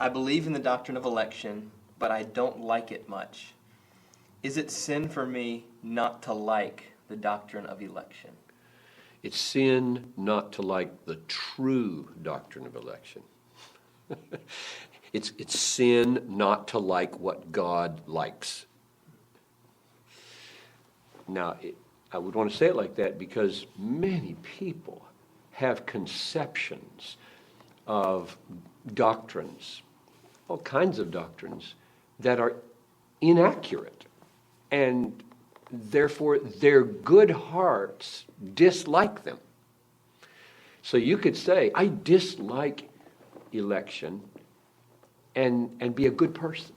I believe in the doctrine of election, but I don't like it much. Is it sin for me not to like the doctrine of election? It's sin not to like the true doctrine of election. It's sin not to like what God likes. Now, I would want to say it like that because many people have conceptions of doctrines, all kinds of doctrines, that are inaccurate. And therefore, their good hearts dislike them. So you could say, I dislike election, and be a good person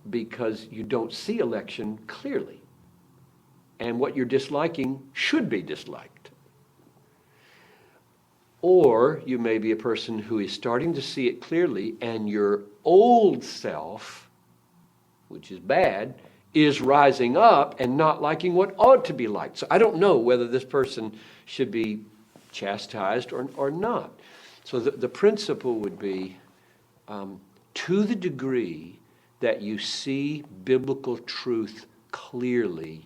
because you don't see election clearly. And what you're disliking should be disliked. Or you may be a person who is starting to see it clearly, and your old self, which is bad, is rising up and not liking what ought to be liked. So I don't know whether this person should be chastised or not. So the principle would be, to the degree that you see biblical truth clearly,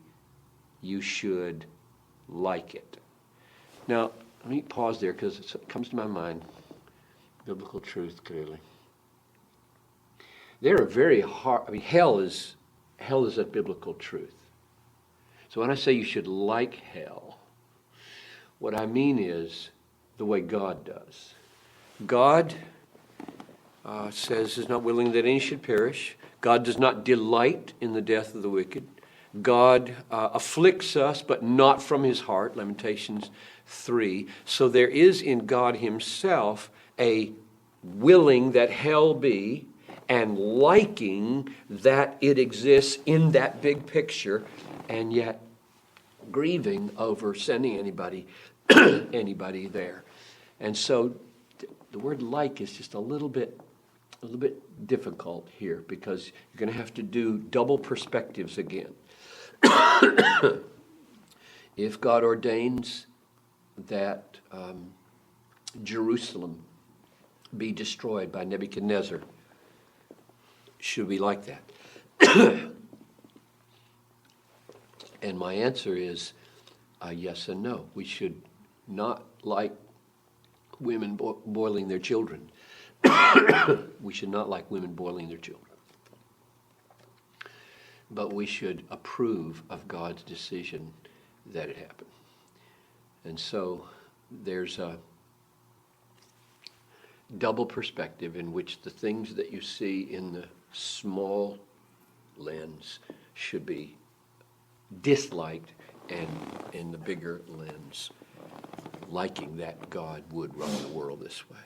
you should like it. Now, let me pause there because it comes to my mind. Biblical truth clearly. There are very hard, hell is a biblical truth. So when I say you should like hell, what I mean is the way God does. God says is not willing that any should perish. God does not delight in the death of the wicked. God afflicts us, but not from his heart, Lamentations 3. So there is in God himself a willing that hell be and liking that it exists in that big picture, and yet grieving over sending anybody there. And so the word like is just a little bit difficult here because you're going to have to do double perspectives again. If God ordains that Jerusalem be destroyed by Nebuchadnezzar, should we like that? And my answer is yes and no. We should not like women boiling their children. We should not like women boiling their children. But we should approve of God's decision that it happen. And so there's a double perspective in which the things that you see in the small lens should be disliked, and in the bigger lens, liking that God would run the world this way.